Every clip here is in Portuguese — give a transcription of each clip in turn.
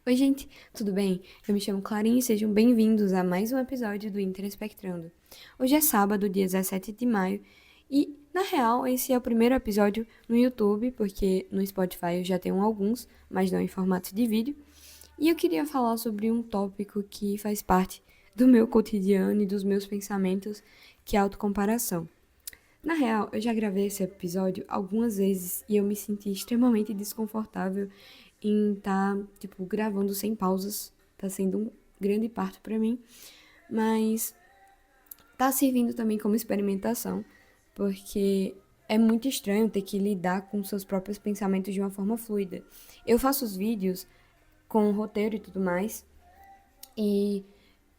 Oi, gente, tudo bem? Eu me chamo Clarinha e sejam bem-vindos a mais um episódio do Interespectrando. Hoje é sábado, dia 17 de maio, e, na real, esse é o primeiro episódio no YouTube, porque no Spotify eu já tenho alguns, mas não em formato de vídeo, e eu queria falar sobre um tópico que faz parte do meu cotidiano e dos meus pensamentos, que é a autocomparação. Na real, eu já gravei esse episódio algumas vezes e eu me senti extremamente desconfortável em estar, tipo, gravando sem pausas. Tá sendo um grande parto pra mim, mas tá servindo também como experimentação, porque é muito estranho ter que lidar com seus próprios pensamentos de uma forma fluida. Eu faço os vídeos com roteiro e tudo mais, e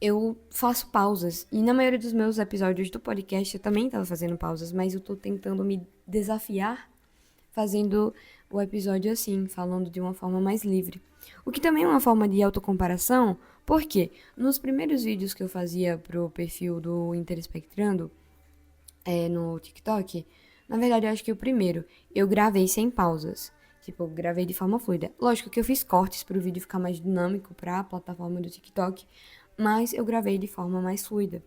eu faço pausas. E na maioria dos meus episódios do podcast eu também estava fazendo pausas, mas eu tô tentando me desafiar fazendo o episódio assim, falando de uma forma mais livre. O que também é uma forma de autocomparação, porque nos primeiros vídeos que eu fazia pro perfil do Interespectrando, no TikTok, na verdade eu acho que o primeiro, eu gravei sem pausas. Tipo, eu gravei de forma fluida. Lógico que eu fiz cortes para o vídeo ficar mais dinâmico para a plataforma do TikTok, mas eu gravei de forma mais fluida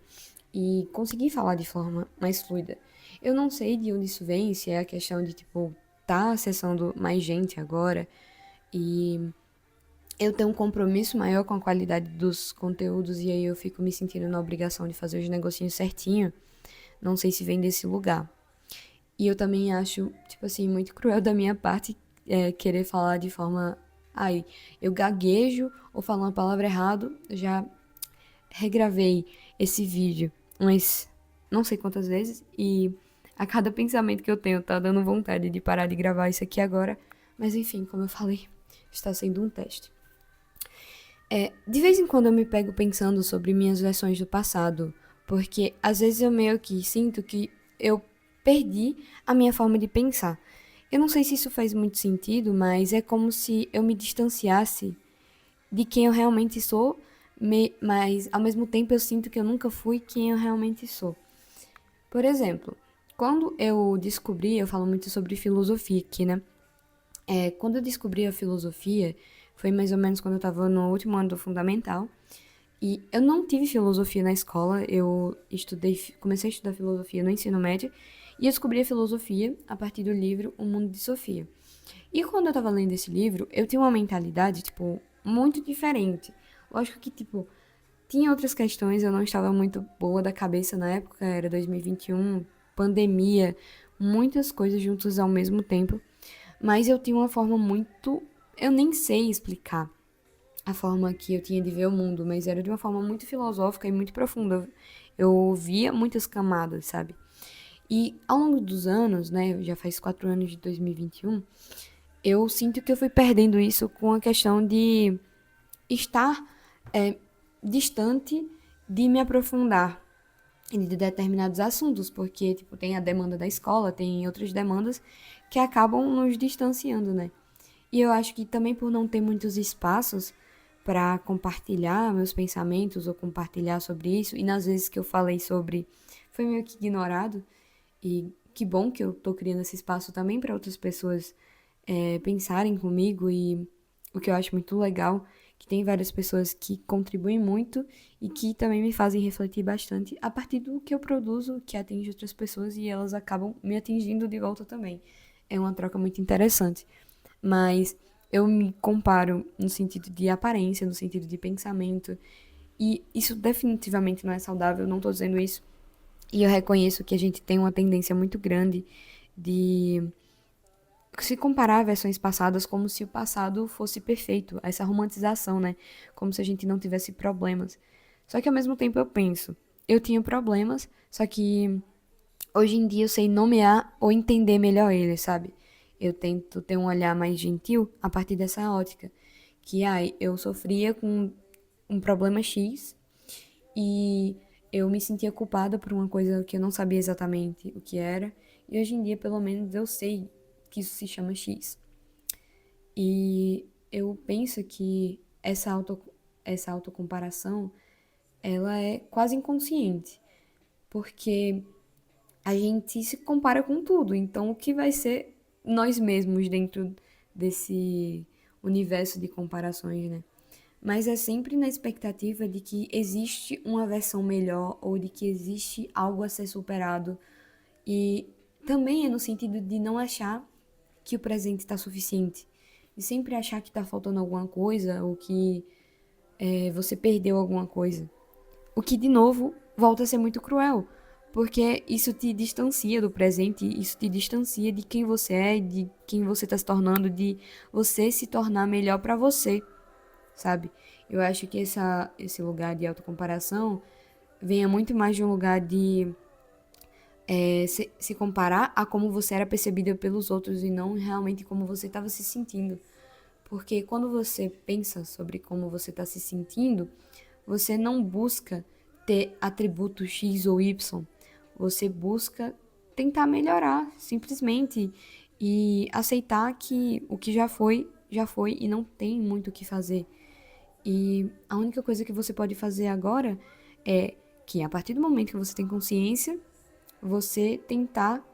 e consegui falar de forma mais fluida. Eu não sei de onde isso vem, se é a questão de, tipo, tá acessando mais gente agora e eu tenho um compromisso maior com a qualidade dos conteúdos e aí eu fico me sentindo na obrigação de fazer os negocinhos certinho. Não sei se vem desse lugar. E eu também acho, tipo assim, muito cruel da minha parte querer falar de forma. Ai, eu gaguejo ou falo uma palavra errado, já regravei esse vídeo umas não sei quantas vezes e a cada pensamento que eu tenho tá dando vontade de parar de gravar isso aqui agora, mas enfim, como eu falei, está sendo um teste. De vez em quando eu me pego pensando sobre minhas versões do passado, porque às vezes eu meio que sinto que eu perdi a minha forma de pensar. Eu não sei se isso faz muito sentido, mas é como se eu me distanciasse de quem eu realmente sou, mas ao mesmo tempo eu sinto que eu nunca fui quem eu realmente sou. Por exemplo, quando eu descobri, eu falo muito sobre filosofia aqui, né? Quando eu descobri a filosofia, foi mais ou menos quando eu estava no último ano do fundamental. E eu não tive filosofia na escola, eu comecei a estudar filosofia no ensino médio e eu descobri a filosofia a partir do livro O Mundo de Sofia. E quando eu tava lendo esse livro, eu tinha uma mentalidade, tipo, muito diferente. Lógico que, tipo, tinha outras questões, eu não estava muito boa da cabeça na época, era 2021, pandemia, muitas coisas juntas ao mesmo tempo. Mas eu tinha uma forma muito. Eu nem sei explicar a forma que eu tinha de ver o mundo, mas era de uma forma muito filosófica e muito profunda. Eu via muitas camadas, sabe? E ao longo dos anos, né, já faz 4 anos de 2021, eu sinto que eu fui perdendo isso com a questão de estar é, distante de me aprofundar de determinados assuntos, porque tipo, tem a demanda da escola, tem outras demandas que acabam nos distanciando, né? E eu acho que também por não ter muitos espaços para compartilhar meus pensamentos ou compartilhar sobre isso, e nas vezes que eu falei sobre, foi meio que ignorado, e que bom que eu tô criando esse espaço também para outras pessoas pensarem comigo e o que eu acho muito legal, que tem várias pessoas que contribuem muito e que também me fazem refletir bastante a partir do que eu produzo, que atinge outras pessoas e elas acabam me atingindo de volta também. É uma troca muito interessante. Mas eu me comparo no sentido de aparência, no sentido de pensamento, e isso definitivamente não é saudável, não tô dizendo isso. E eu reconheço que a gente tem uma tendência muito grande de se comparar a versões passadas como se o passado fosse perfeito, essa romantização, né? Como se a gente não tivesse problemas. Só que ao mesmo tempo eu penso, eu tinha problemas, só que hoje em dia eu sei nomear ou entender melhor eles, sabe? Eu tento ter um olhar mais gentil a partir dessa ótica. Que, ai, eu sofria com um problema X e eu me sentia culpada por uma coisa que eu não sabia exatamente o que era. E hoje em dia, pelo menos, eu sei que isso se chama X. E eu penso que essa autocomparação, ela é quase inconsciente. Porque a gente se compara com tudo. Então, o que vai ser nós mesmos dentro desse universo de comparações, né? mas é sempre na expectativa de que existe uma versão melhor ou de que existe algo a ser superado. E também é no sentido de não achar que o presente está suficiente. E sempre achar que está faltando alguma coisa ou que você perdeu alguma coisa. O que, de novo, volta a ser muito cruel, porque isso te distancia do presente, isso te distancia de quem você é, de quem você está se tornando, de você se tornar melhor para você, sabe? Eu acho que esse lugar de autocomparação venha muito mais de um lugar de se comparar a como você era percebida pelos outros e não realmente como você estava se sentindo. Porque quando você pensa sobre como você está se sentindo, você não busca ter atributos X ou Y. Você busca tentar melhorar, simplesmente. E aceitar que o que já foi e não tem muito o que fazer. E a única coisa que você pode fazer agora é que, a partir do momento que você tem consciência, você tentar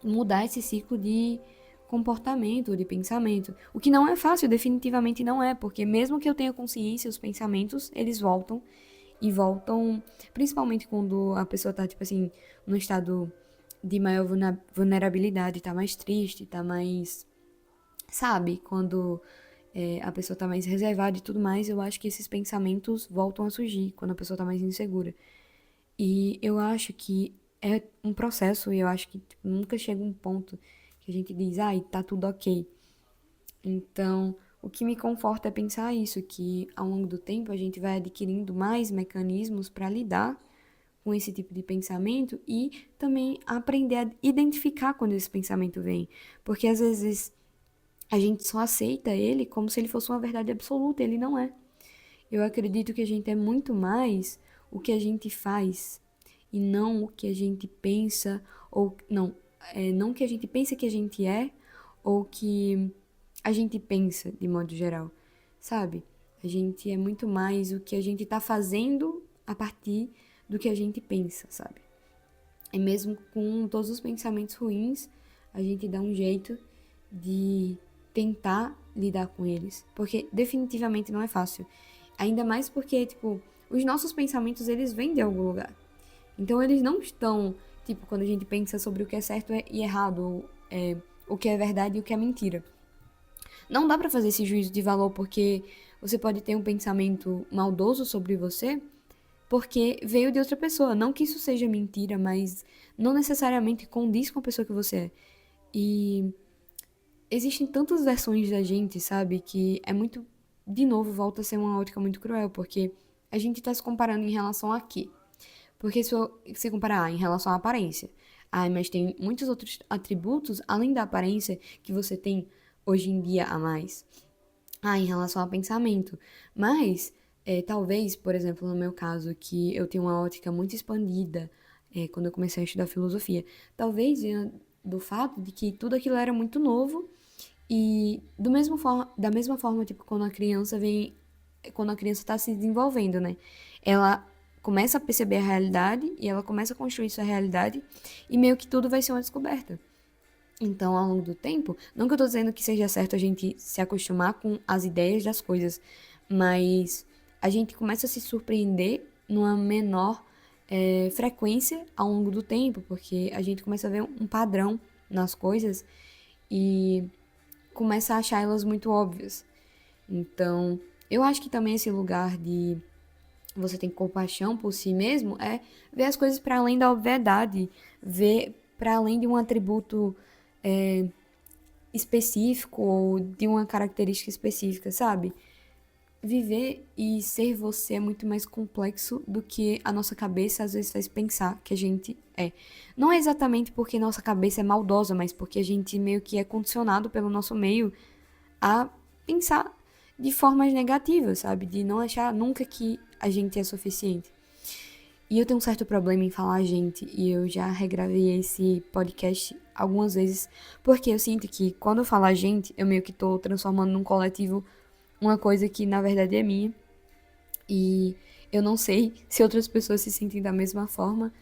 mudar esse ciclo de comportamento, de pensamento. O que não é fácil, definitivamente não é, porque mesmo que eu tenha consciência, os pensamentos, eles voltam e voltam, principalmente quando a pessoa tá, tipo assim, no estado de maior vulnerabilidade, tá mais triste, tá mais, sabe, quando a pessoa tá mais reservada e tudo mais, eu acho que esses pensamentos voltam a surgir quando a pessoa tá mais insegura. E eu acho que é um processo e eu acho que tipo, nunca chega um ponto que a gente diz, ai, tá tudo ok. Então, o que me conforta é pensar isso, que ao longo do tempo a gente vai adquirindo mais mecanismos para lidar com esse tipo de pensamento e também aprender a identificar quando esse pensamento vem. Porque às vezes a gente só aceita ele como se ele fosse uma verdade absoluta, ele não é. Eu acredito que a gente é muito mais o que a gente faz e não o que a gente pensa ou não o que a gente pensa que a gente é ou que a gente pensa de modo geral, sabe? A gente é muito mais o que a gente tá fazendo a partir do que a gente pensa, sabe? E mesmo com todos os pensamentos ruins, a gente dá um jeito de tentar lidar com eles, porque definitivamente não é fácil. Ainda mais porque, tipo, os nossos pensamentos, eles vêm de algum lugar. Então, eles não estão, tipo, quando a gente pensa sobre o que é certo e errado, ou, o que é verdade e o que é mentira. Não dá pra fazer esse juízo de valor porque você pode ter um pensamento maldoso sobre você porque veio de outra pessoa. Não que isso seja mentira, mas não necessariamente condiz com a pessoa que você é. E existem tantas versões da gente, sabe? Que é muito. De novo, volta a ser uma ótica muito cruel, porque a gente tá se comparando em relação a quê? Porque se você comparar em relação à aparência, mas tem muitos outros atributos além da aparência que você tem hoje em dia a mais. Em relação ao pensamento. Mas, talvez, por exemplo, no meu caso, que eu tenho uma ótica muito expandida, quando eu comecei a estudar filosofia, talvez venha do fato de que tudo aquilo era muito novo e da mesma forma, tipo, quando a criança está se desenvolvendo, né? Ela começa a perceber a realidade e ela começa a construir sua realidade e meio que tudo vai ser uma descoberta. Então, ao longo do tempo, não que eu tô dizendo que seja certo a gente se acostumar com as ideias das coisas, mas a gente começa a se surpreender numa menor frequência ao longo do tempo, porque a gente começa a ver um padrão nas coisas e começa a achar elas muito óbvias. Então, eu acho que também esse lugar de você ter compaixão por si mesmo é ver as coisas para além da obviedade, ver para além de um atributo específico ou de uma característica específica, sabe? Viver e ser você é muito mais complexo do que a nossa cabeça às vezes faz pensar que a gente é. Não é exatamente porque nossa cabeça é maldosa, mas porque a gente meio que é condicionado pelo nosso meio a pensar de formas negativas, sabe? De não achar nunca que a gente é suficiente. E eu tenho um certo problema em falar gente, e eu já regravei esse podcast algumas vezes, porque eu sinto que quando eu falo gente, eu meio que tô transformando num coletivo uma coisa que na verdade é minha. E eu não sei se outras pessoas se sentem da mesma forma.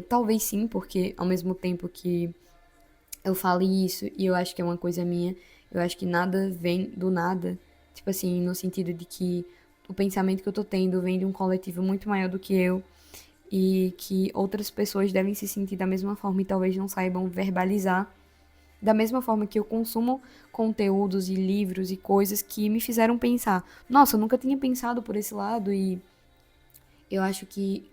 Talvez sim, porque ao mesmo tempo que eu falo isso e eu acho que é uma coisa minha, eu acho que nada vem do nada. Tipo assim, no sentido de que o pensamento que eu tô tendo vem de um coletivo muito maior do que eu e que outras pessoas devem se sentir da mesma forma e talvez não saibam verbalizar. Da mesma forma que eu consumo conteúdos e livros e coisas que me fizeram pensar, nossa, eu nunca tinha pensado por esse lado e eu acho que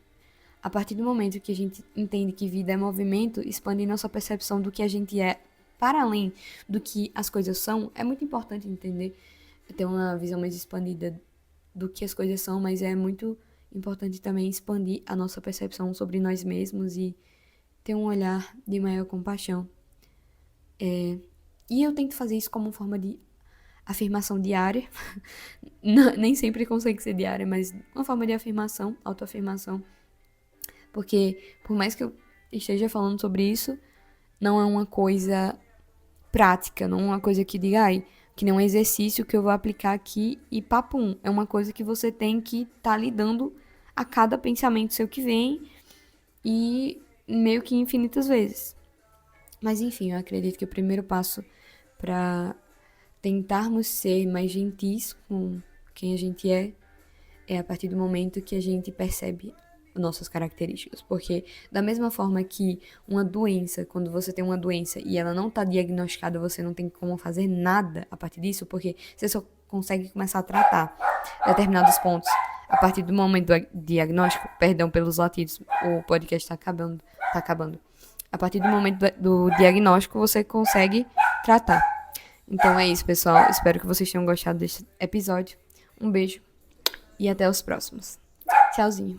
a partir do momento que a gente entende que vida é movimento, expandir nossa percepção do que a gente é para além do que as coisas são, é muito importante entender, ter uma visão mais expandida do que as coisas são, mas é muito importante também expandir a nossa percepção sobre nós mesmos e ter um olhar de maior compaixão. E eu tento fazer isso como forma de afirmação diária. Nem sempre consegue ser diária, mas uma forma de afirmação, autoafirmação. Porque, por mais que eu esteja falando sobre isso, não é uma coisa prática, não é uma coisa que diga, ai, que nem um exercício que eu vou aplicar aqui e papum. É uma coisa que você tem que estar lidando a cada pensamento seu que vem e meio que infinitas vezes. Mas enfim, eu acredito que o primeiro passo para tentarmos ser mais gentis com quem a gente é a partir do momento que a gente percebe nossas características. Porque da mesma forma que uma doença, quando você tem uma doença e ela não está diagnosticada, você não tem como fazer nada a partir disso, porque você só consegue começar a tratar determinados pontos a partir do momento do diagnóstico. Perdão pelos latidos, o podcast tá acabando. A partir do momento do diagnóstico, você consegue tratar. Então é isso, pessoal. Espero que vocês tenham gostado deste episódio. Um beijo e até os próximos. Tchauzinho.